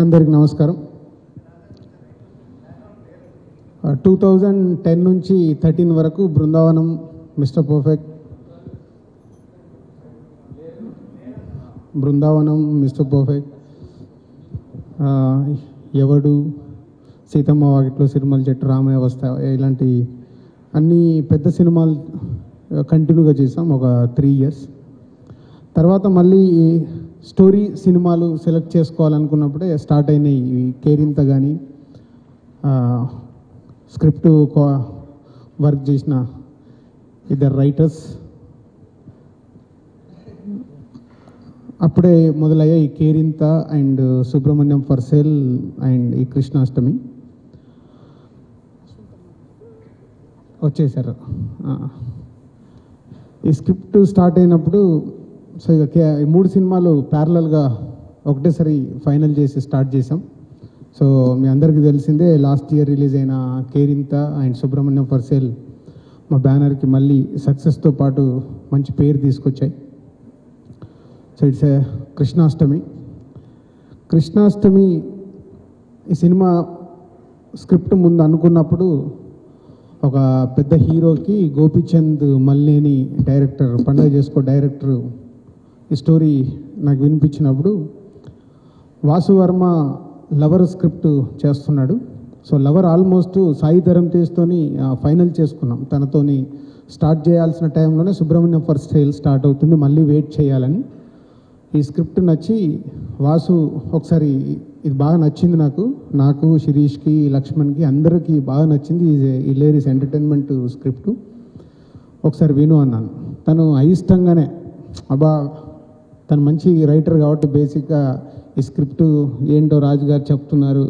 అందరికి నమస్కారం. 2010 నుంచి 13 వరకు బృందావనం, మిస్టర్ పర్ఫెక్ట్, ఎవడు, సీతమ్మ వాకిట్లో సిరిమల్ల చెట్టు, రామయ్య వస్తా, ఇలాంటి అన్ని పెద్ద సినిమాలు కంటిన్యూగా చేసాం ఒక 3 years. తర్వాత మళ్ళీ స్టోరీ సినిమాలు సెలెక్ట్ చేసుకోవాలనుకున్నప్పుడే స్టార్ట్ అయినాయి ఈ కేరింత కానీ స్క్రిప్ట్ వర్క్ చేసిన ఇద్దరు రైటర్స్. అప్పుడే మొదలయ్యాయి ఈ Kerintha and Subrahmanyam for sale and ఈ కృష్ణాష్టమి వచ్చేసారు. ఈ స్క్రిప్ట్ స్టార్ట్ అయినప్పుడు సో ఇక 3 సినిమాలు ప్యారలల్గా ఒకటేసారి ఫైనల్ చేసి స్టార్ట్ చేసాం. సో మీ అందరికీ తెలిసిందే, లాస్ట్ ఇయర్ రిలీజ్ అయిన Kerintha and Subrahmanyam for sale మా బ్యానర్కి మళ్ళీ సక్సెస్తో పాటు మంచి పేరు తీసుకొచ్చాయి. సో ఇట్స్ కృష్ణాష్టమి ఈ సినిమా స్క్రిప్ట్ ముందు అనుకున్నప్పుడు ఒక పెద్ద హీరోకి గోపీచంద్ మల్లేని డైరెక్టర్, పండగ చేసుకో డైరెక్టర్ ఈ స్టోరీ నాకు వినిపించినప్పుడు, వాసు వర్మ లవర్ స్క్రిప్ట్ చేస్తున్నాడు. So lover almost Sai Dharam తేజ్తోని ఫైనల్ చేసుకున్నాం. తనతోని స్టార్ట్ చేయాల్సిన టైంలోనే సుబ్రహ్మణ్యం ఫర్ సేల్ స్టార్ట్ అవుతుంది, మళ్ళీ వెయిట్ చేయాలని. ఈ స్క్రిప్ట్ నచ్చి వాసు ఒకసారి ఇది బాగా నచ్చింది నాకు శిరీష్కి, లక్ష్మణ్కి అందరికీ బాగా నచ్చింది, హిలేరియస్ ఎంటర్టైన్మెంట్ స్క్రిప్ట్, ఒకసారి విను అన్నాను. తను అయిష్టంగానే అబ్బా తను మంచి రైటర్ కాబట్టి బేసిక్గా ఈ స్క్రిప్ట్ ఏంటో రాజుగారు చెప్తున్నారు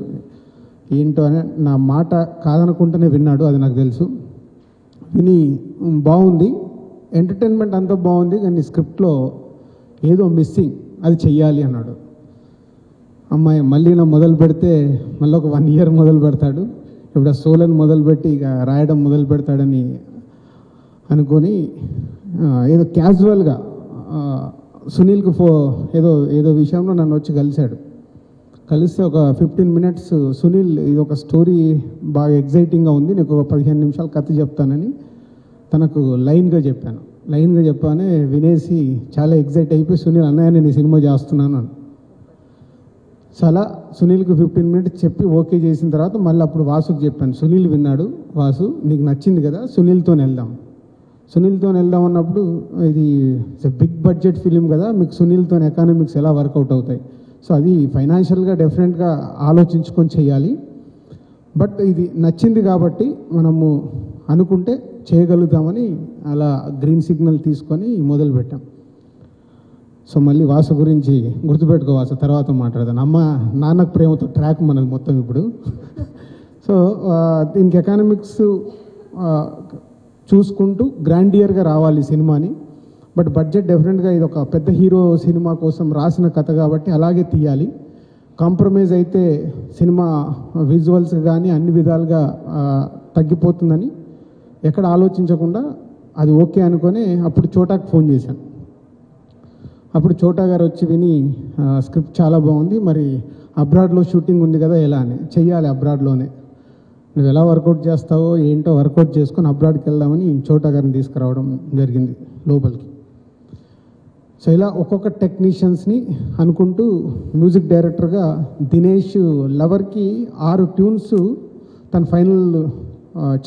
ఏంటో అని నా మాట కాదనుకుంటూనే విన్నాడు, అది నాకు తెలుసు. విని బాగుంది, ఎంటర్టైన్మెంట్ అంతా బాగుంది, కానీ స్క్రిప్ట్లో ఏదో మిస్సింగ్, అది చెయ్యాలి అన్నాడు. అమ్మాయి మళ్ళీ నా మొదలు పెడితే మళ్ళీ ఒక 1 year మొదలు పెడతాడు, ఇప్పుడు ఆ సోలని మొదలుపెట్టి ఇక రాయడం మొదలు పెడతాడని అనుకొని ఏదో క్యాజువల్గా సునీల్కి ఏదో విషయంలో నన్ను వచ్చి కలిస్తే ఒక 15 minutes సునీల్ ఇది ఒక స్టోరీ బాగా ఎగ్జైటింగ్గా ఉంది, నీకు ఒక 15 నిమిషాలు కథ చెప్తానని తనకు లైన్గా చెప్పానే వినేసి చాలా ఎగ్జైట్ అయిపోయి, సునీల్ అన్నయ్య నేను ఈ సినిమా చేస్తున్నాను అని. సో అలా సునీల్కి 15 minutes చెప్పి ఓకే చేసిన తర్వాత మళ్ళీ అప్పుడు వాసుకి చెప్పాను. సునీల్ విన్నాడు, వాసు నీకు నచ్చింది కదా, సునీల్తో వెళ్దాం అన్నప్పుడు ఇది బిగ్ బడ్జెట్ ఫిలిం కదా, మీకు సునీల్తో ఎకానమిక్స్ ఎలా వర్కౌట్ అవుతాయి, సో అది ఫైనాన్షియల్గా డెఫినెట్గా ఆలోచించుకొని చేయాలి, బట్ ఇది నచ్చింది కాబట్టి మనము అనుకుంటే చేయగలుగుతామని అలా గ్రీన్ సిగ్నల్ తీసుకొని మొదలుపెట్టాం. సో మళ్ళీ వాసు గురించి గుర్తుపెట్టుకో వాసు, తర్వాత మాట్లాడదాను. నాన్నకు ప్రేమతో ట్రాక్ మనది మొత్తం ఇప్పుడు. సో దీనికి ఎకానమిక్స్ చూసుకుంటూ గ్రాండియర్గా రావాలి సినిమాని, బట్ బడ్జెట్ డెఫినెట్గా ఇది ఒక పెద్ద హీరో సినిమా కోసం రాసిన కథ కాబట్టి అలాగే తీయాలి. కాంప్రమైజ్ అయితే సినిమా విజువల్స్ కానీ అన్ని విధాలుగా తగ్గిపోతుందని ఎక్కడ ఆలోచించకుండా అది ఓకే అనుకొని అప్పుడు చోటాకి ఫోన్ చేశాను. అప్పుడు చోటా గారు వచ్చి విని స్క్రిప్ట్ చాలా బాగుంది, మరి అబ్రాడ్లో షూటింగ్ ఉంది కదా, ఎలా అని చెయ్యాలి, అబ్రాడ్లోనే నువ్వు ఎలా వర్కౌట్ చేస్తావో ఏంటో వర్కౌట్ చేసుకొని అబ్రాడ్కి వెళ్దామని చోటా గారిని తీసుకురావడం జరిగింది లోపలికి. సో ఇలా ఒక్కొక్క టెక్నీషియన్స్ని అనుకుంటూ మ్యూజిక్ డైరెక్టర్గా దినేష్ లవర్కి 6 tunes తను ఫైనల్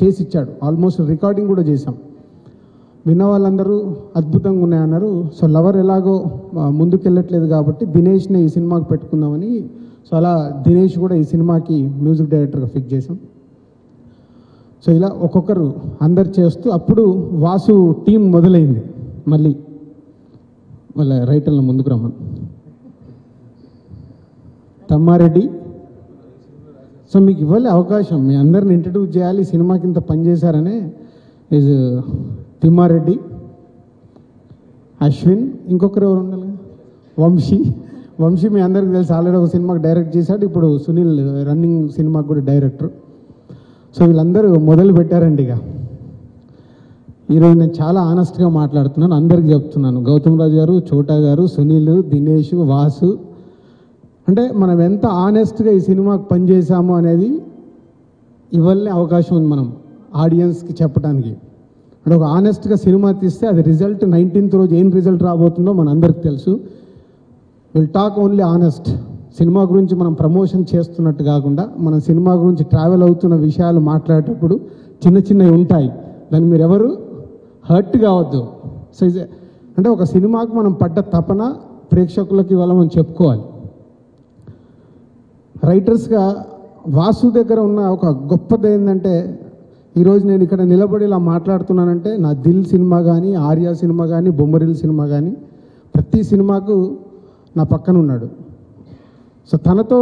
చేసి ఇచ్చాడు. ఆల్మోస్ట్ రికార్డింగ్ కూడా చేశాం. విన్న వాళ్ళందరూ అద్భుతంగా ఉన్నాయన్నారు. సో లవర్ ఎలాగో ముందుకెళ్ళట్లేదు కాబట్టి దినేష్ని ఈ సినిమాకి పెట్టుకుందామని, సో అలా దినేష్ కూడా ఈ సినిమాకి మ్యూజిక్ డైరెక్టర్గా ఫిక్స్ చేసాం. సో ఇలా ఒక్కొక్కరు అందరు చేస్తూ అప్పుడు వాసు టీం మొదలైంది. మళ్ళీ వాళ్ళ రైటర్లను ముందుకు రమ్మను. తమ్మారెడ్డి, సో మీకు ఇవ్వాలి అవకాశం, మీ అందరిని ఇంట్రడ్యూస్ చేయాలి, సినిమాకి ఇంత పనిచేశారనే. ఈజ్ తిమ్మారెడ్డి, అశ్విన్, ఇంకొకరు ఎవరు ఉండాలి, వంశీ మీ అందరికీ తెలుసు, ఆల్రెడీ ఒక సినిమాకి డైరెక్ట్ చేశాడు, ఇప్పుడు సునీల్ రన్నింగ్ సినిమాకి కూడా డైరెక్టర్. సో వీళ్ళందరూ మొదలు పెట్టారండి. ఇక ఈరోజు నేను చాలా ఆనెస్ట్గా మాట్లాడుతున్నాను, అందరికీ చెప్తున్నాను. గౌతమ్ రాజు గారు, చోటా గారు, సునీల్, దినేష్, వాసు అంటే మనం ఎంత ఆనెస్ట్గా ఈ సినిమాకి పనిచేసాము అనేది ఇవల్లే అవకాశం ఉంది మనం ఆడియన్స్కి చెప్పడానికి. అంటే ఒక ఆనెస్ట్గా సినిమా తీస్తే అది రిజల్ట్ 19th రోజు ఏం రిజల్ట్ రాబోతుందో మన అందరికి తెలుసు. Will talk only honest. Cinema గురించి మనం ప్రమోషన్ చేస్తున్నట్టు కాకుండా మనం సినిమా గురించి ట్రావెల్ అవుతున్న విషయాలు మాట్లాడేటప్పుడు చిన్న చిన్నవి ఉంటాయి, దాన్ని మీరు ఎవరు హర్ట్ కావద్దు. సో అంటే ఒక సినిమాకు మనం పడ్డ తపన ప్రేక్షకులకి ఇవాళ మనం చెప్పుకోవాలి. రైటర్స్గా వాసు దగ్గర ఉన్న ఒక గొప్పది ఏంటంటే, ఈరోజు నేను ఇక్కడ నిలబడి ఇలా మాట్లాడుతున్నానంటే నా దిల్ సినిమా కానీ, ఆర్యా సినిమా కానీ, బొమ్మరిల్ సినిమా కానీ ప్రతి సినిమాకు నా పక్కన ఉన్నాడు. సో తనతో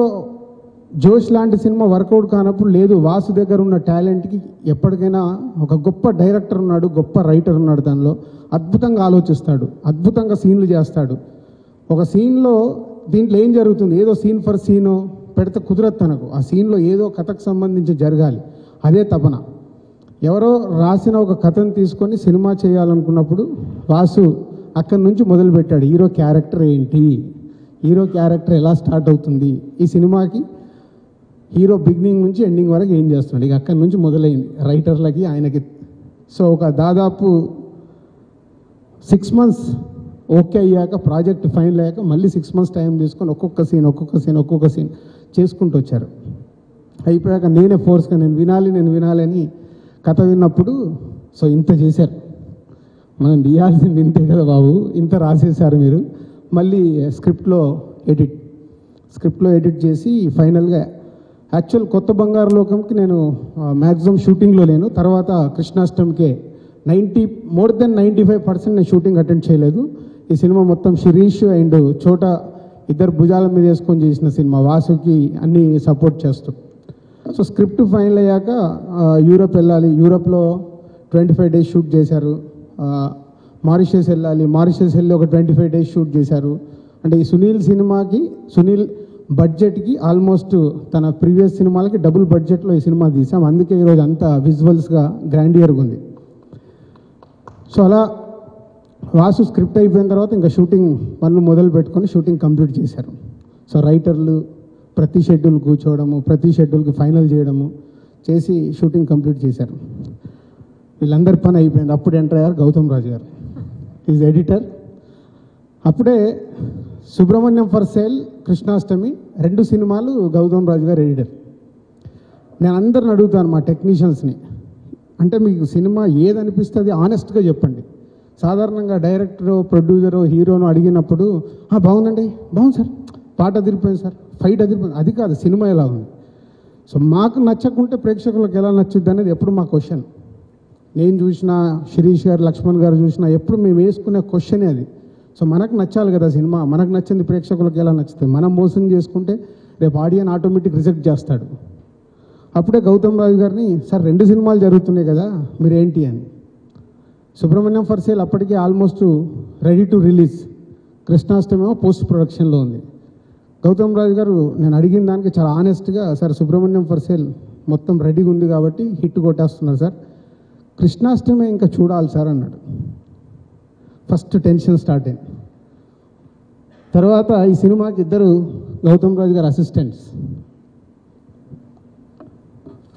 జోష్ లాంటి సినిమా వర్కౌట్ కానప్పుడు లేదు, వాసు దగ్గర ఉన్న టాలెంట్కి ఎప్పటికైనా ఒక గొప్ప డైరెక్టర్ ఉన్నాడు, గొప్ప రైటర్ ఉన్నాడు, దానిలో అద్భుతంగా ఆలోచిస్తాడు, అద్భుతంగా సీన్లు చేస్తాడు. ఒక సీన్లో దీంట్లో ఏం జరుగుతుంది, ఏదో సీన్ ఫర్ సీను పెడితే కుదరదు తనకు. ఆ సీన్లో ఏదో కథకు సంబంధించి జరగాలి, అదే తపన. ఎవరో రాసిన ఒక కథను తీసుకొని సినిమా చేయాలనుకున్నప్పుడు వాసు అక్కడి నుంచి మొదలుపెట్టాడు. హీరో క్యారెక్టర్ ఏంటి, హీరో క్యారెక్టర్ ఎలా స్టార్ట్ అవుతుంది, ఈ సినిమాకి హీరో బిగినింగ్ నుంచి ఎండింగ్ వరకు ఏం చేస్తున్నాడు, ఇక అక్కడి నుంచి మొదలైంది రైటర్లకి ఆయనకి. సో ఒక దాదాపు 6 months ఓకే అయ్యాక, ప్రాజెక్ట్ ఫైనల్ అయ్యాక మళ్ళీ 6 months టైం తీసుకొని ఒక్కొక్క సీన్ చేసుకుంటూ వచ్చారు. అయిపోయాక నేనే ఫోర్స్గా నేను వినాలి అని కథ విన్నప్పుడు, సో ఇంత చేశారు, మనం తీయాల్సింది ఇంతే కదా బాబు, ఇంత రాసేశారు మీరు. మళ్ళీ స్క్రిప్ట్లో ఎడిట్ చేసి ఫైనల్గా యాక్చువల్ కొత్త బంగారు లోకంకి నేను మ్యాక్సిమం షూటింగ్లో లేను. తర్వాత కృష్ణాష్టమికే more than 95% నేను షూటింగ్ అటెండ్ చేయలేదు. ఈ సినిమా మొత్తం శిరీష్ అండ్ చోట ఇద్దరు భుజాల మీద వేసుకొని చేసిన సినిమా, వాసుకి అన్ని సపోర్ట్ చేస్తూ. సో స్క్రిప్ట్ ఫైనల్ అయ్యాక యూరోప్ వెళ్ళాలి, యూరోప్లో 25 days షూట్ చేశారు. మారిషస్ వెళ్ళి ఒక 25 days షూట్ చేశారు. అంటే ఈ సునీల్ బడ్జెట్కి ఆల్మోస్ట్ తన ప్రీవియస్ సినిమాలకి డబుల్ బడ్జెట్లో ఈ సినిమా తీసాం. అందుకే ఈరోజు అంతా విజువల్స్గా గ్రాండియర్గా ఉంది. సో అలా వాసు స్క్రిప్ట్ అయిపోయిన తర్వాత ఇంకా షూటింగ్ పనులు మొదలు పెట్టుకొని షూటింగ్ కంప్లీట్ చేశారు. సో రైటర్లు ప్రతి షెడ్యూల్ కూర్చోవడము, ప్రతి షెడ్యూల్కి ఫైనల్ చేయడము చేసి షూటింగ్ కంప్లీట్ చేశారు. వీళ్ళందరి పని అయిపోయింది. అప్పుడు ఎంటర్ అయ్యారు గౌతమ్ రాజు గారు, ఈజ్ ఎడిటర్. అప్పుడే సుబ్రహ్మణ్యం ఫర్ సేల్, కృష్ణాష్టమి 2 సినిమాలు గౌతమ్ రాజు గారు ఎడిటర్. నేను అందరిని అడుగుతాను మా టెక్నీషియన్స్ని, అంటే మీకు సినిమా ఏదనిపిస్తుంది ఆనెస్ట్గా చెప్పండి. సాధారణంగా డైరెక్టరు, ప్రొడ్యూసరు, హీరోను అడిగినప్పుడు బాగుందండి, బాగుంది సార్, పాట అదిరిపోయింది సార్, ఫైట్ అదిరిపోయింది, అది కాదు సినిమా ఎలా ఉంది. సో మాకు నచ్చకుంటే ప్రేక్షకులకు ఎలా నచ్చుద్ది అనేది ఎప్పుడు మా క్వశ్చన్. నేను చూసిన, శిరీష్ గారు, లక్ష్మణ్ గారు చూసినా ఎప్పుడు మేము వేసుకునే క్వశ్చనే అది. సో మనకు నచ్చాలి కదా సినిమా, మనకు నచ్చింది ప్రేక్షకులకు ఎలా నచ్చుతుంది. మనం మోసం చేసుకుంటే రేపు ఆడియన్ ఆటోమేటిక్ రిజెక్ట్ చేస్తాడు. అప్పుడే గౌతమ్ రాజు గారిని, సార్ 2 సినిమాలు జరుగుతున్నాయి కదా మీరేంటి అని. సుబ్రహ్మణ్యం ఫర్ సేల్ అప్పటికే almost ready to release, Krishnashtami ఏమో పోస్ట్ ప్రొడక్షన్లో ఉంది. గౌతమ్ రాజు గారు నేను అడిగిన దానికి చాలా ఆనెస్ట్గా, సార్ సుబ్రహ్మణ్యం ఫర్ సేల్ మొత్తం రెడీగా ఉంది కాబట్టి హిట్ కొట్టేస్తున్నారు సార్, కృష్ణాష్టమి ఇంకా చూడాలి సార్ అన్నాడు. ఫస్ట్ టెన్షన్ స్టార్ట్ అయింది. తర్వాత ఈ సినిమాకి ఇద్దరు గౌతమ్ రాజు గారు అసిస్టెంట్స్,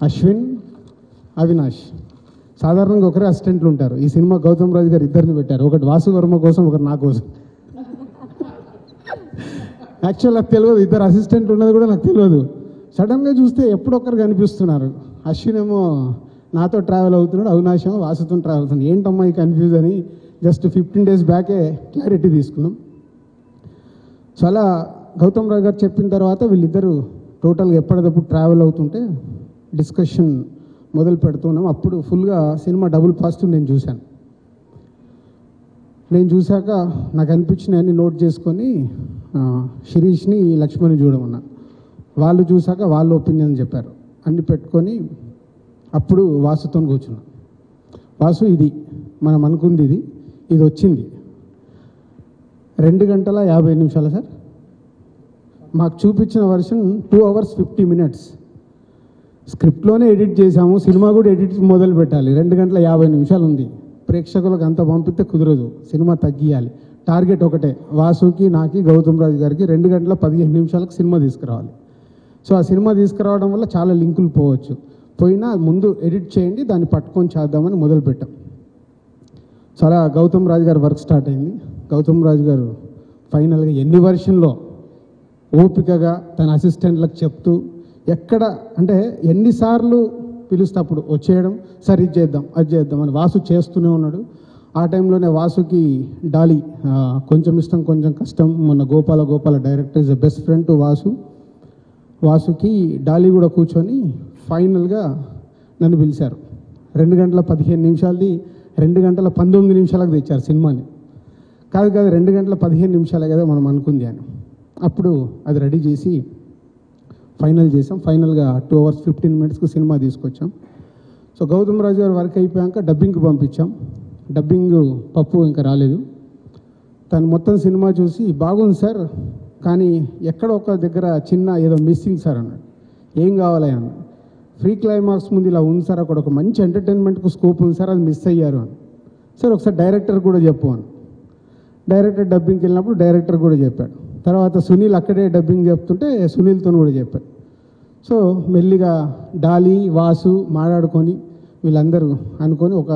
అశ్విన్, అవినాష్. సాధారణంగా ఒకరే అసిస్టెంట్లు ఉంటారు. ఈ సినిమా గౌతమ్ రాజు గారు ఇద్దరిని పెట్టారు, ఒకటి వాసు వర్మ కోసం, ఒకటి నా కోసం. యాక్చువల్ నాకు తెలియదు, ఇద్దరు అసిస్టెంట్లు ఉన్నది కూడా నాకు తెలియదు. సడన్గా చూస్తే ఎప్పుడొక్కరు కనిపిస్తున్నారు. అశ్విన్ ఏమో నాతో ట్రావెల్ అవుతున్నాడు, అవినాష్ ఏమో వాసుతో ట్రావెల్ అవుతున్నాడు. ఏంటమ్మా ఈ కన్ఫ్యూజ్ అని జస్ట్ 15 days బ్యాకే క్లారిటీ తీసుకున్నాం. సో అలా గౌతమ్ రాజు గారు చెప్పిన తర్వాత వీళ్ళిద్దరూ టోటల్గా ఎప్పటికప్పుడు ట్రావెల్ అవుతుంటే డిస్కషన్ మొదలు పెడుతున్నాం. అప్పుడు ఫుల్గా సినిమా డబుల్ పాజిటివ్ నేను చూశాను. నేను చూశాక నాకు అనిపించినవన్నీ నోట్ చేసుకొని శిరీష్ని, లక్ష్మణ్ని చూడమన్నా. వాళ్ళు చూశాక వాళ్ళ ఒపీనియన్ చెప్పారు, అన్ని పెట్టుకొని అప్పుడు వాసుతో కూర్చున్నాం. వాసు, ఇది మనం అనుకుంది, ఇది వచ్చింది 2 గంటల 50 నిమిషాలు సార్. మాకు చూపించిన వర్షన్ 2 hours 50 minutes. స్క్రిప్ట్లోనే ఎడిట్ చేసాము, సినిమా కూడా ఎడిట్ మొదలు పెట్టాలి, 2 గంటల 50 నిమిషాలు ఉంది. ప్రేక్షకులకు అంత పంపితే కుదరదు, సినిమా తగ్గియాలి, టార్గెట్ ఒకటే, వాసుకి నాకి గౌతమ్ రాజు గారికి 2 గంటల 15 నిమిషాలకు సినిమా తీసుకురావాలి. సో ఆ సినిమా తీసుకురావడం వల్ల చాలా లింకులు పోవచ్చు, పోయినా ముందు ఎడిట్ చేయండి, దాన్ని పట్టుకొని చేద్దామని మొదలుపెట్టాం. చాలా గౌతమ్ రాజు గారు వర్క్ స్టార్ట్ అయింది. గౌతమ్ రాజు గారు ఫైనల్గా ఎన్ని వర్షన్లో ఓపికగా తన అసిస్టెంట్లకు చెప్తూ, ఎక్కడ అంటే ఎన్నిసార్లు పిలుస్తే అప్పుడు వచ్చేయడం, సరే ఇది చేద్దాం అది చేద్దాం అని వాసు చేస్తూనే ఉన్నాడు. ఆ టైంలోనే వాసుకి డాలీ కొంచెం ఇష్టం కొంచెం కష్టం. మొన్న Gopala director is the best friend to Vasuki Dolly కూడా కూర్చొని ఫైనల్గా నన్ను పిలిచారు. 2 గంటల 15 నిమిషాలది 2 గంటల 19 నిమిషాలకు తెచ్చారు సినిమాని. కాదు 2 గంటల 15 నిమిషాలే కదా మనం అనుకుంది అని. అప్పుడు అది రెడీ చేసి ఫైనల్ చేసాం. ఫైనల్గా 2 hours 15 minutesకి సినిమా తీసుకొచ్చాం. సో గౌతమ్ రాజు గారు వర్క్ అయిపోయాక డబ్బింగ్కి పంపించాం. డబ్బింగ్ పప్పు ఇంకా రాలేదు. తను మొత్తం సినిమా చూసి బాగుంది సార్, కానీ ఎక్కడ ఒక దగ్గర చిన్న ఏదో మిస్సింగ్ సార్ అన్నాడు. ఏం కావాలి అన్న, ఫ్రీ క్లైమాక్స్ ముందు ఇలా ఉంది సార్, అక్కడ ఒక మంచి ఎంటర్టైన్మెంట్కు స్కోప్ ఉంది సార్, అది మిస్ అయ్యారు అని. సార్ ఒకసారి డైరెక్టర్ కూడా చెప్పు అని. డైరెక్టర్ డబ్బింగ్కి వెళ్ళినప్పుడు డైరెక్టర్ కూడా చెప్పాడు. తర్వాత సునీల్ అక్కడే డబ్బింగ్ చెప్తుంటే సునీల్తో కూడా చెప్పాడు. సో మెల్లిగా డాలీ వాసు మాట్లాడుకొని వీళ్ళందరూ అనుకొని ఒక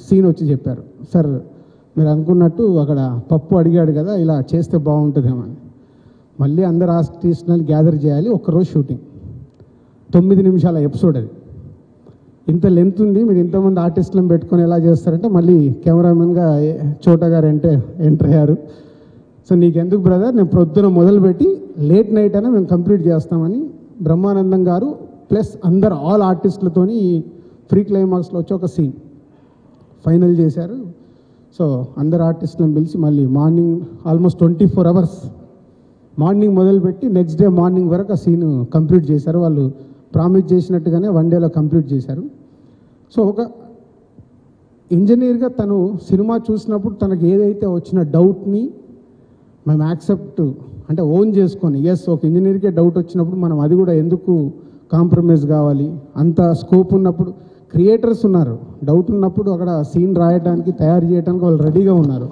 సీన్ వచ్చి చెప్పారు, సార్ మీరు అనుకున్నట్టు అక్కడ పప్పు అడిగాడు కదా, ఇలా చేస్తే బాగుంటుందేమో అని. మళ్ళీ అందరు ఆర్టిస్ట్ని గ్యాదర్ చేయాలి, ఒక్కరోజు షూటింగ్ 9 నిమిషాల ఎపిసోడ్. అది ఇంత లెంత్ ఉంది, మీరు ఇంతమంది ఆర్టిస్టులను పెట్టుకొని ఎలా చేస్తారంటే మళ్ళీ కెమెరామెన్గా చోటా గారు ఎంటర్ అయ్యారు. సో నీకెందుకు బ్రదర్, నేను ప్రొద్దున మొదలుపెట్టి లేట్ నైట్ అయినా మేము కంప్లీట్ చేస్తామని బ్రహ్మానందం గారు ప్లస్ అందరు ఆల్ ఆర్టిస్టులతోని ఫ్రీ క్లైమాక్స్లో వచ్చి ఒక సీన్ ఫైనల్ చేశారు. సో అందరు ఆర్టిస్టులను పిలిచి మళ్ళీ మార్నింగ్ ఆల్మోస్ట్ 24 hours మార్నింగ్ మొదలుపెట్టి నెక్స్ట్ డే మార్నింగ్ వరకు ఆ సీన్ కంప్లీట్ చేశారు. వాళ్ళు ప్రామిస్ చేసినట్టుగానే 1 dayలో కంప్లీట్ చేశారు. సో ఒక ఇంజనీర్గా తను సినిమా చూసినప్పుడు తనకు ఏదైతే వచ్చిన డౌట్ని మేము యాక్సెప్ట్ అంటే ఓన్ చేసుకొని, ఎస్ ఒక ఇంజనీర్కే డౌట్ వచ్చినప్పుడు మనం అది కూడా ఎందుకు కాంప్రమైజ్ కావాలి, అంత స్కోప్ ఉన్నప్పుడు క్రియేటర్స్ ఉన్నారు, డౌట్ ఉన్నప్పుడు అక్కడ సీన్ రాయడానికి తయారు చేయడానికి వాళ్ళు రెడీగా ఉన్నారు,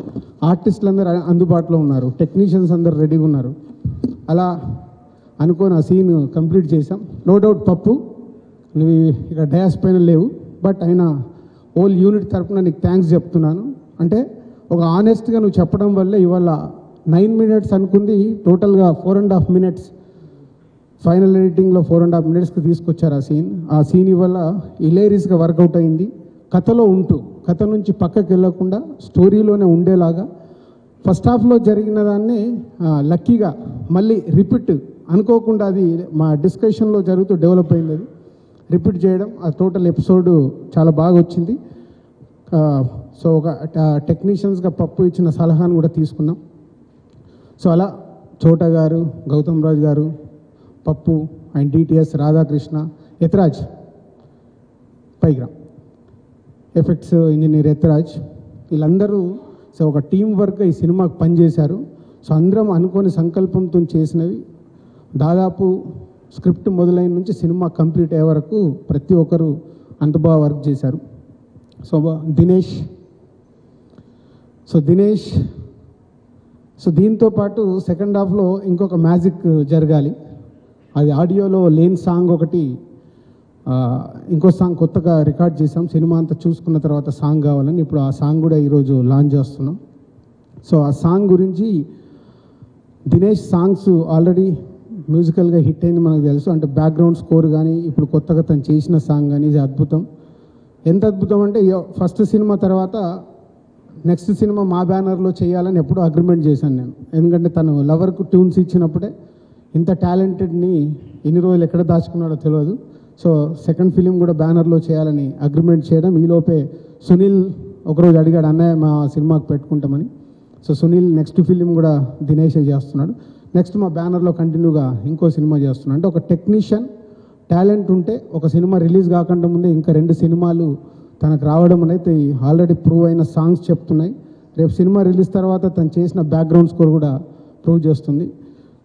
ఆర్టిస్టులు అందరూ అందుబాటులో ఉన్నారు, టెక్నీషియన్స్ అందరు రెడీగా ఉన్నారు. అలా అనుకొని ఆ సీన్ కంప్లీట్ చేసాం. నో డౌట్ పప్పు నువ్వు ఇక డయాస్ పైన లేవు, బట్ అయినా హోల్ యూనిట్ తరఫున నీకు థ్యాంక్స్ చెప్తున్నాను. అంటే ఒక ఆనెస్ట్గా నువ్వు చెప్పడం వల్లే ఇవాళ 9 minutes అనుకుంది టోటల్గా 4.5 minutes, ఫైనల్ ఎడిటింగ్లో 4.5 minutesకి తీసుకొచ్చారు ఆ సీన్ ఇవల్ల ఇలేరీస్గా వర్కౌట్ అయింది. కథలో ఉంటూ కథ నుంచి పక్కకి వెళ్ళకుండా స్టోరీలోనే ఉండేలాగా ఫస్ట్ హాఫ్లో జరిగిన దాన్ని లక్కీగా మళ్ళీ రిపీట్ అనుకోకుండా అది మా డిస్కషన్లో జరుగుతూ డెవలప్ అయింది. అది రిపీట్ చేయడం, ఆ టోటల్ ఎపిసోడ్ చాలా బాగా వచ్చింది. సో ఒక టెక్నీషియన్స్గా పప్పు ఇచ్చిన సలహాను కూడా తీసుకున్నాం. సో అలా చోటా గారు, గౌతమ్ రాజు గారు, పప్పు అండ్ డిటిఎస్, రాధాకృష్ణ, యత్రాజ్, పైగ్రామ్ ఎఫెక్ట్స్ ఇంజనీర్ యత్రాజ్, వీళ్ళందరూ సో ఒక టీం వర్క్ ఈ సినిమాకి పనిచేశారు. సో అందరం అనుకోని సంకల్పంతో చేసినవి. దాదాపు స్క్రిప్ట్ మొదలైన నుంచి సినిమా కంప్లీట్ అయ్యే వరకు ప్రతి ఒక్కరు అంత బాగా వర్క్ చేశారు. సో దినేష్ సో దీంతో పాటు సెకండ్ హాఫ్లో ఇంకొక మ్యాజిక్ జరగాలి. అది ఆడియోలో లేని సాంగ్ ఒకటి, ఇంకో సాంగ్ కొత్తగా రికార్డ్ చేసాం. సినిమా అంతా చూసుకున్న తర్వాత సాంగ్ కావాలని ఇప్పుడు ఆ సాంగ్ కూడా ఈరోజు లాంచ్ చేస్తున్నాం. సో ఆ సాంగ్ గురించి దినేష్ సాంగ్స్ ఆల్రెడీ మ్యూజికల్గా హిట్ అయింది మనకు తెలుసు. అంటే బ్యాక్గ్రౌండ్ స్కోర్ కానీ ఇప్పుడు కొత్తగా తను చేసిన సాంగ్ కానీ ఇది అద్భుతం. ఎంత అద్భుతం అంటే ఫస్ట్ సినిమా తర్వాత నెక్స్ట్ సినిమా మా బ్యానర్లో చేయాలని ఎప్పుడూ అగ్రిమెంట్ చేశాను నేను. ఎందుకంటే తను లవర్కు ట్యూన్స్ ఇచ్చినప్పుడే ఇంత టాలెంటెడ్ని ఇన్ని రోజులు ఎక్కడ దాచుకున్నాడో తెలియదు. సో సెకండ్ ఫిలిం కూడా బ్యానర్లో చేయాలని అగ్రిమెంట్ చేయడం. ఈలోపే సునీల్ ఒకరోజు అడిగాడు, అన్నయ్య మా సినిమాకి పెట్టుకుంటామని. సో సునీల్ నెక్స్ట్ ఫిలిం కూడా దినేషే చేస్తున్నాడు. నెక్స్ట్ మా బ్యానర్లో కంటిన్యూగా ఇంకో సినిమా చేస్తున్నాడు. అంటే ఒక టెక్నీషియన్ టాలెంట్ ఉంటే ఒక సినిమా రిలీజ్ కాకుండా ముందే ఇంకా 2 సినిమాలు తనకు రావడం అనేది ఆల్రెడీ ప్రూవ్ అయిన సాంగ్స్ చెప్తున్నాయి. రేపు సినిమా రిలీజ్ తర్వాత తను చేసిన బ్యాక్గ్రౌండ్ స్కోర్ కూడా ప్రూవ్ చేస్తుంది.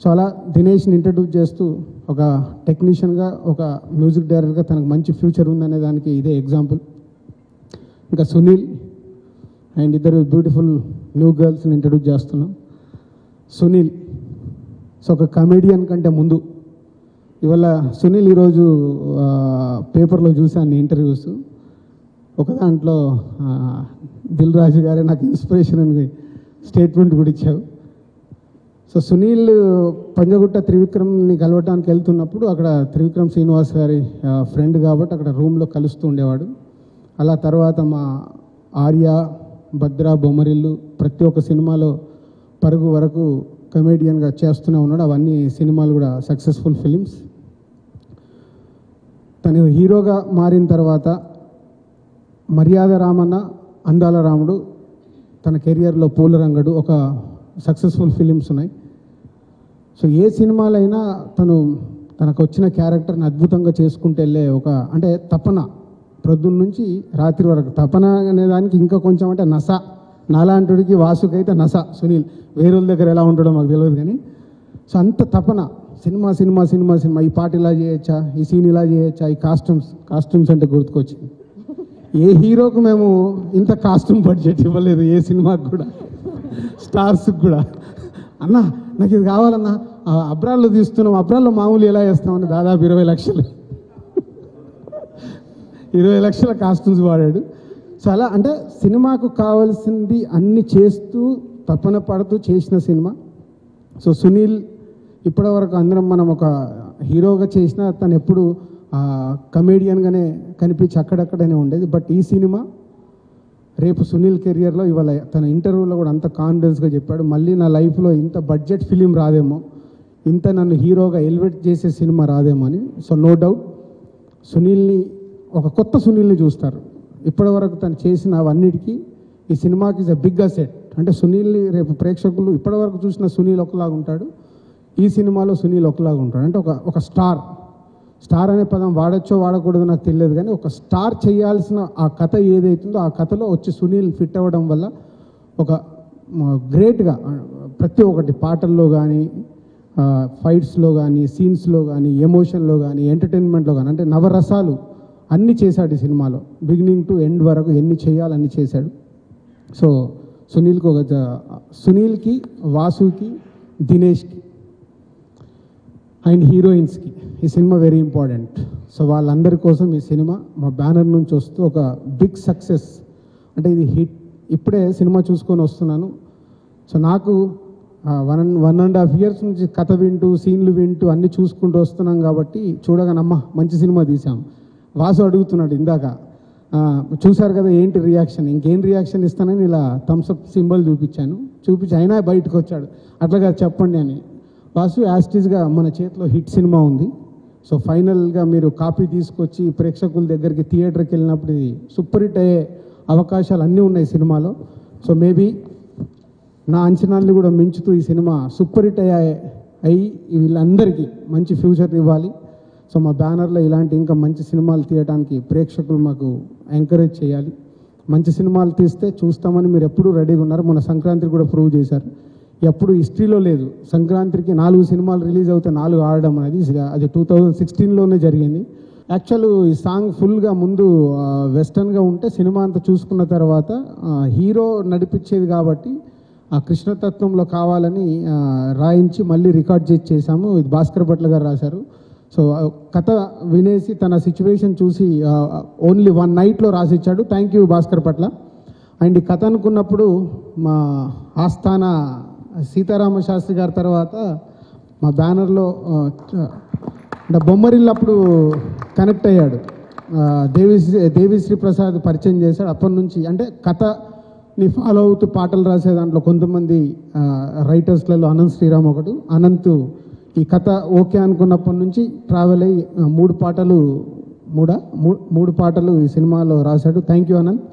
సో అలా దినేష్ని ఇంట్రడ్యూస్ చేస్తూ ఒక టెక్నీషియన్గా, ఒక మ్యూజిక్ డైరెక్టర్గా తనకు మంచి ఫ్యూచర్ ఉందనే దానికి ఇదే ఎగ్జాంపుల్. ఇంకా సునీల్ అండ్ ఇద్దరు బ్యూటిఫుల్ న్యూ గర్ల్స్ని ఇంట్రడ్యూస్ చేస్తున్నాం. సునీల్, సో ఒక కమెడియన్ కంటే ముందు ఇవాళ సునీల్ ఈరోజు పేపర్లో చూశాను ఇంటర్వ్యూస్. ఒక దాంట్లో దిల్ రాజు గారే నాకు ఇన్స్పిరేషన్ అని స్టేట్మెంట్ కూడా ఇచ్చావు. సో సునీల్ పంజగుట్ట త్రివిక్రమ్ని కలవటానికి వెళ్తున్నప్పుడు అక్కడ త్రివిక్రమ్ శ్రీనివాస్ గారి ఫ్రెండ్ కాబట్టి అక్కడ రూమ్లో కలుస్తూ ఉండేవాడు. అలా తర్వాత మా ఆర్య, భద్ర, బొమ్మరిల్లు ప్రతి ఒక్క సినిమాలో పరుగు వరకు కమెడియన్గా చేస్తూనే ఉన్నాడు. అవన్నీ సినిమాలు కూడా సక్సెస్ఫుల్ ఫిలిమ్స్. తను హీరోగా మారిన తర్వాత మర్యాద రామన్న, అందాల రాముడు, తన కెరియర్లో పూలరంగడు ఒక సక్సెస్ఫుల్ ఫిలిమ్స్ ఉన్నాయి. సో ఏ సినిమాలైనా తనకు వచ్చిన క్యారెక్టర్ని అద్భుతంగా చేసుకుంటూ వెళ్ళే ఒక అంటే తపన, ప్రొద్దున్న నుంచి రాత్రి వరకు తపన అనేదానికి ఇంకా కొంచెం అంటే నస. నాలాంటికి వాసుకైతే నస. సునీల్ వేరే దగ్గర ఎలా ఉంటాడో మాకు తెలియదు కానీ సో అంత తపన, సినిమా సినిమా సినిమా సినిమా, ఈ పాట ఇలా చేయొచ్చా, ఈ సీన్ ఇలా చేయొచ్చా, ఈ కాస్ట్యూమ్స్ అంటే గుర్తుకొచ్చింది. ఏ హీరోకు మేము ఇంత కాస్ట్యూమ్ బడ్జెట్ ఇవ్వలేదు, ఏ సినిమాకి కూడా, స్టార్స్కి కూడా. అన్న నాకు ఇది కావాలన్నా, అబ్రాల్లో తీస్తున్నాం, అబ్రాల్లో మామూలు ఎలా చేస్తామని దాదాపు 20 లక్షలు 20 లక్షల కాస్ట్యూమ్స్ వాడాడు. సో అలా అంటే సినిమాకు కావాల్సింది అన్ని చేస్తూ తపన పడుతూ చేసిన సినిమా. సో సునీల్ ఇప్పటివరకు అందరం మనం ఒక హీరోగా చేసినా తను ఎప్పుడు కమేడియన్గానే కనిపించి అక్కడక్కడనే ఉండేది. బట్ ఈ సినిమా రేపు సునీల్ కెరియర్లో ఇవాళ తన ఇంటర్వ్యూలో కూడా అంత కాన్ఫిడెన్స్గా చెప్పాడు, మళ్ళీ నా లైఫ్లో ఇంత బడ్జెట్ ఫిలిం రాదేమో, ఇంత నన్ను హీరోగా ఎలివేట్ చేసే సినిమా రాదేమో అని. సో నో డౌట్ సునీల్ని ఒక కొత్త సునీల్ని చూస్తారు. ఇప్పటివరకు తను చేసిన అవన్నిటికీ ఈ సినిమాకి ఇస్ అ బిగ్ అసెట్. అంటే సునీల్ని రేపు ప్రేక్షకులు ఇప్పటివరకు చూసిన సునీల్ ఒకలాగా ఉంటాడు, ఈ సినిమాలో సునీల్ ఒకలాగా ఉంటాడు. అంటే ఒక స్టార్ అనే పదం వాడచ్చో వాడకూడదో నాకు తెలియదు కానీ ఒక స్టార్ చేయాల్సిన ఆ కథ ఏదైతుందో ఆ కథలో వచ్చి సునీల్ ఫిట్ అవ్వడం వల్ల ఒక గ్రేట్గా ప్రతి ఒక్కటి పాటల్లో కానీ, ఫైట్స్లో కానీ, సీన్స్లో కానీ, ఎమోషన్లో కానీ, ఎంటర్టైన్మెంట్లో కానీ, అంటే నవరసాలు అన్నీ చేశాడు ఈ సినిమాలో. బిగినింగ్ టు ఎండ్ వరకు ఎన్ని చేయాలన్నీ చేశాడు. సో సునీల్కి, వాసుకి, దినేష్కి అండ్ హీరోయిన్స్కి ఈ సినిమా వెరీ ఇంపార్టెంట్. సో వాళ్ళందరి కోసం ఈ సినిమా మా బ్యానర్ నుంచి వస్తూ ఒక బిగ్ సక్సెస్. అంటే ఇది హిట్. ఇప్పుడే సినిమా చూసుకొని వస్తున్నాను. సో నాకు 1.5 years నుంచి కథ వింటూ, సీన్లు వింటూ అన్నీ చూసుకుంటూ వస్తున్నాం కాబట్టి చూడగానమ్మా మంచి సినిమా తీసాం. వాసు అడుగుతున్నాడు ఇందాక, చూశారు కదా ఏంటి రియాక్షన్, ఇంకేం రియాక్షన్ ఇస్తానని ఇలా థమ్స్అప్ సింబల్ చూపించి అయినా బయటకు వచ్చాడు. అట్లాగా చెప్పండి అని. వాసు యాస్టీస్గా మన చేతిలో హిట్ సినిమా ఉంది. సో ఫైనల్గా మీరు కాపీ తీసుకొచ్చి ప్రేక్షకుల దగ్గరికి థియేటర్కి వెళ్ళినప్పుడు ఇది సూపర్ హిట్ అయ్యే అవకాశాలు అన్నీ ఉన్నాయి సినిమాలో. సో మేబీ నా అంచనాల్ని కూడా మించుతూ ఈ సినిమా సూపర్ హిట్ అయ్యి వీళ్ళందరికీ మంచి ఫ్యూచర్ ఇవ్వాలి. సో మా బ్యానర్లో ఇలాంటి ఇంకా మంచి సినిమాలు తీయడానికి ప్రేక్షకులు మాకు ఎంకరేజ్ చేయాలి. మంచి సినిమాలు తీస్తే చూస్తామని మీరు ఎప్పుడూ రెడీగా ఉన్నారు. మొన్న సంక్రాంతికి కూడా ప్రూవ్ చేశారు. ఎప్పుడు హిస్టరీలో లేదు సంక్రాంతికి 4 సినిమాలు రిలీజ్ అవుతే 4 ఆడడం అనేది. అది 2016లోనే జరిగింది. యాక్చువల్ ఈ సాంగ్ ఫుల్గా ముందు వెస్టర్న్గా ఉంటే సినిమా అంతా చూసుకున్న తర్వాత హీరో నడిపించేది కాబట్టి ఆ కృష్ణతత్వంలో కావాలని రాయించి మళ్ళీ రికార్డ్ చేసాము. ఇది భాస్కర్ భట్ల గారు రాశారు. సో కథ వినేసి తన సిచ్యువేషన్ చూసి ఓన్లీ 1 నైట్లో రాసిచ్చాడు. Thank you Bhaskar Bhatla. And ఈ కథ అనుకున్నప్పుడు మా ఆస్థాన సీతారామ శాస్త్రి గారి తర్వాత మా బ్యానర్లో బొమ్మరిల్లు అప్పుడు కనెక్ట్ అయ్యాడు. దేవిశ్రీ ప్రసాద్ పరిచయం చేశాడు. అప్పటి నుంచి అంటే కథని ఫాలో అవుతూ పాటలు రాసే దాంట్లో కొంతమంది రైటర్స్లలో అనంత్ శ్రీరామ్ ఒకడు. అనంత్ ఈ కథ ఓకే అనుకున్నప్పటి నుంచి ట్రావెల్ అయ్యి 3 పాటలు ఈ సినిమాలో రాశాడు. Thank you Anant.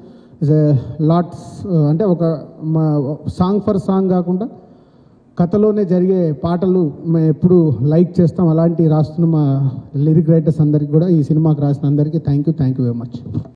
Is lots అంటే ఒక సాంగ్ ఫర్ సాంగ్ కాకుండా కథలోనే జరిగే పాటలు మేము ఎప్పుడు లైక్ చేస్తాం. అలాంటి రాస్తున్న మా లిరిక్ రైటర్స్ అందరికీ కూడా ఈ సినిమాకి రాసిన అందరికీ థ్యాంక్ యూ వెరీ మచ్.